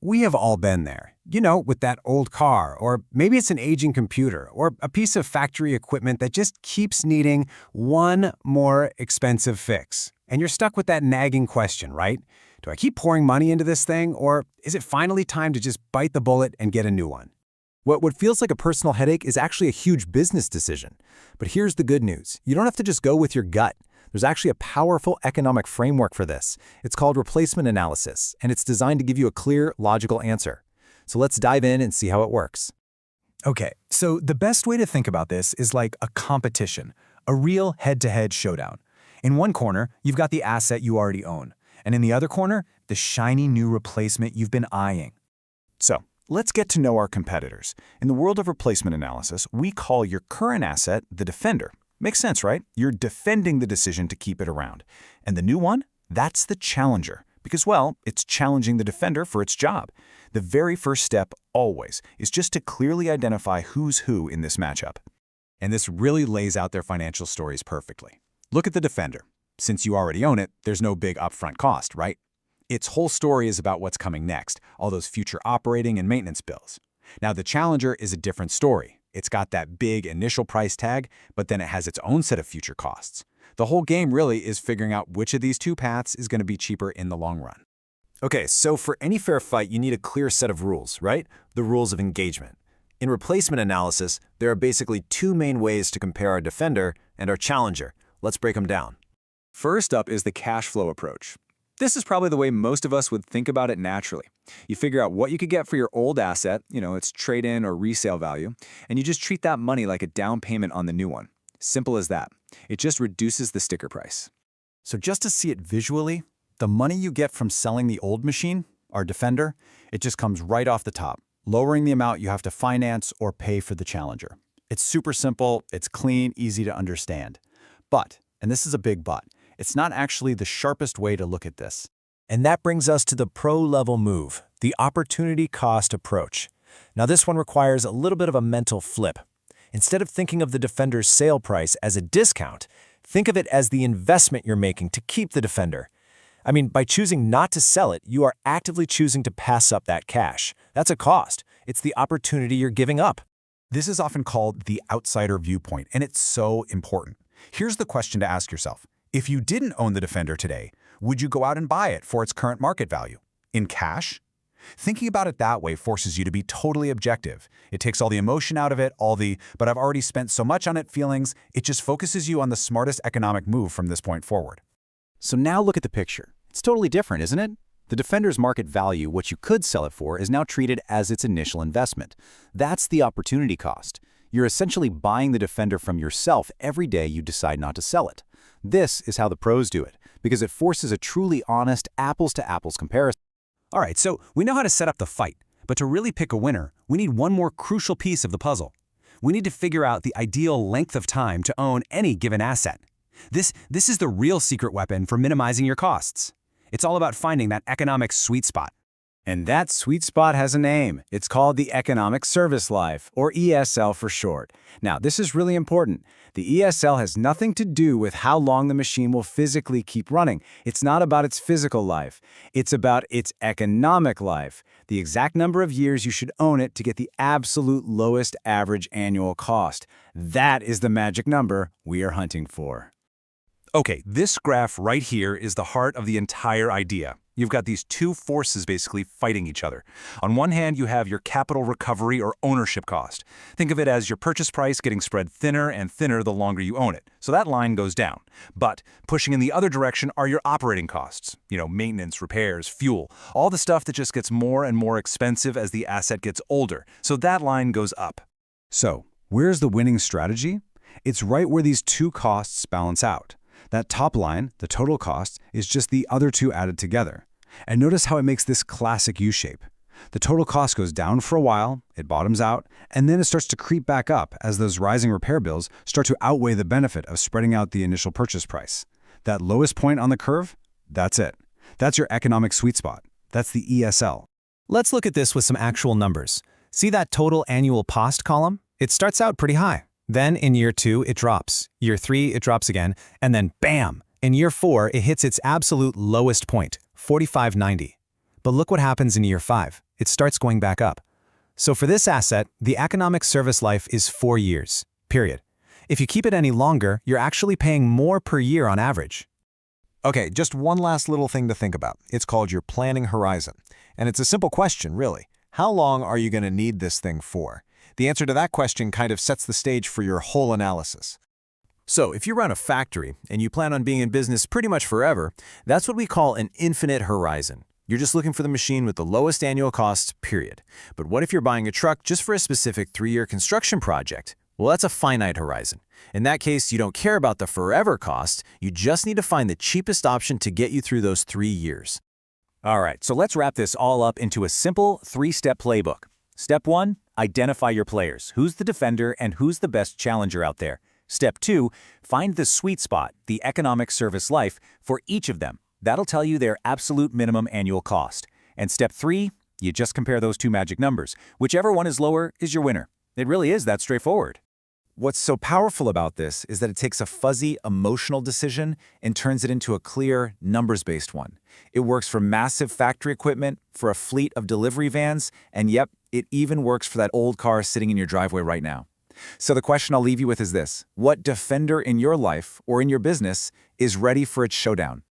We have all been there. With that old car, or maybe it's an aging computer, or a piece of factory equipment that just keeps needing one more expensive fix. And you're stuck with that nagging question, right? Do I keep pouring money into this thing, or is it finally time to just bite the bullet and get a new one? What feels like a personal headache is actually a huge business decision. But here's the good news. You don't have to just go with your gut. There's actually a powerful economic framework for this. It's called replacement analysis, and it's designed to give you a clear, logical answer. So let's dive in and see how it works. Okay, so the best way to think about this is like a competition, a real head-to-head showdown. In one corner, you've got the asset you already own, and in the other corner, the shiny new replacement you've been eyeing. So, let's get to know our competitors. In the world of replacement analysis, we call your current asset the defender. Makes sense, right? You're defending the decision to keep it around. And the new one? That's the challenger. Because, well, it's challenging the defender for its job. The very first step, always, is just to clearly identify who's who in this matchup. And this really lays out their financial stories perfectly. Look at the defender. Since you already own it, there's no big upfront cost, right? Its whole story is about what's coming next, all those future operating and maintenance bills. Now, the challenger is a different story. It's got that big initial price tag, but then it has its own set of future costs. The whole game really is figuring out which of these two paths is going to be cheaper in the long run. Okay, so for any fair fight, you need a clear set of rules, right? The rules of engagement. In replacement analysis, there are basically two main ways to compare our defender and our challenger. Let's break them down. First up is the cash flow approach. This is probably the way most of us would think about it naturally. You figure out what you could get for your old asset, its trade-in or resale value, and you just treat that money like a down payment on the new one. Simple as that. It just reduces the sticker price. So just to see it visually, the money you get from selling the old machine, our defender, it just comes right off the top, lowering the amount you have to finance or pay for the challenger. It's super simple, it's clean, easy to understand. But, and this is a big but, it's not actually the sharpest way to look at this. And that brings us to the pro-level move, the opportunity cost approach. Now this one requires a little bit of a mental flip. Instead of thinking of the defender's sale price as a discount, think of it as the investment you're making to keep the defender. By choosing not to sell it, you are actively choosing to pass up that cash. That's a cost. It's the opportunity you're giving up. This is often called the outsider viewpoint, and it's so important. Here's the question to ask yourself. If you didn't own the defender today, would you go out and buy it for its current market value? In cash? Thinking about it that way forces you to be totally objective. It takes all the emotion out of it, but I've already spent so much on it feelings. It just focuses you on the smartest economic move from this point forward. So now look at the picture. It's totally different, isn't it? The defender's market value, what you could sell it for, is now treated as its initial investment. That's the opportunity cost. You're essentially buying the defender from yourself every day you decide not to sell it. This is how the pros do it, because it forces a truly honest apples-to-apples comparison. All right, so we know how to set up the fight, but to really pick a winner, we need one more crucial piece of the puzzle. We need to figure out the ideal length of time to own any given asset. This is the real secret weapon for minimizing your costs. It's all about finding that economic sweet spot. And that sweet spot has a name. It's called the economic service life, or ESL for short. Now, this is really important. The ESL has nothing to do with how long the machine will physically keep running. It's not about its physical life. It's about its economic life, the exact number of years you should own it to get the absolute lowest average annual cost. That is the magic number we are hunting for. Okay, this graph right here is the heart of the entire idea. You've got these two forces basically fighting each other. On one hand, you have your capital recovery or ownership cost. Think of it as your purchase price getting spread thinner and thinner the longer you own it. So that line goes down. But pushing in the other direction are your operating costs. Maintenance, repairs, fuel, all the stuff that just gets more and more expensive as the asset gets older. So that line goes up. So, where's the winning strategy? It's right where these two costs balance out. That top line, the total cost, is just the other two added together. And notice how it makes this classic U-shape. The total cost goes down for a while, it bottoms out, and then it starts to creep back up as those rising repair bills start to outweigh the benefit of spreading out the initial purchase price. That lowest point on the curve, that's it. That's your economic sweet spot. That's the ESL. Let's look at this with some actual numbers. See that total annual cost column? It starts out pretty high. Then in year 2, it drops. Year 3, it drops again. And then bam! In year 4, it hits its absolute lowest point, $45.90. But look what happens in year 5. It starts going back up. So for this asset, the economic service life is 4 years, period. If you keep it any longer, you're actually paying more per year on average. Okay, just one last little thing to think about. It's called your planning horizon. And it's a simple question, really. How long are you going to need this thing for? The answer to that question kind of sets the stage for your whole analysis. So if you run a factory and you plan on being in business pretty much forever, that's what we call an infinite horizon. You're just looking for the machine with the lowest annual cost, period. But what if you're buying a truck just for a specific 3-year construction project? Well, that's a finite horizon. In that case, you don't care about the forever cost, you just need to find the cheapest option to get you through those 3 years. All right, so let's wrap this all up into a simple 3-step playbook. Step 1, identify your players. Who's the defender and who's the best challenger out there? Step 2, find the sweet spot, the economic service life, for each of them. That'll tell you their absolute minimum annual cost. And step 3, you just compare those two magic numbers. Whichever one is lower is your winner. It really is that straightforward. What's so powerful about this is that it takes a fuzzy, emotional decision and turns it into a clear, numbers-based one. It works for massive factory equipment, for a fleet of delivery vans, and yep, it even works for that old car sitting in your driveway right now. So the question I'll leave you with is this: what defender in your life or in your business is ready for its showdown?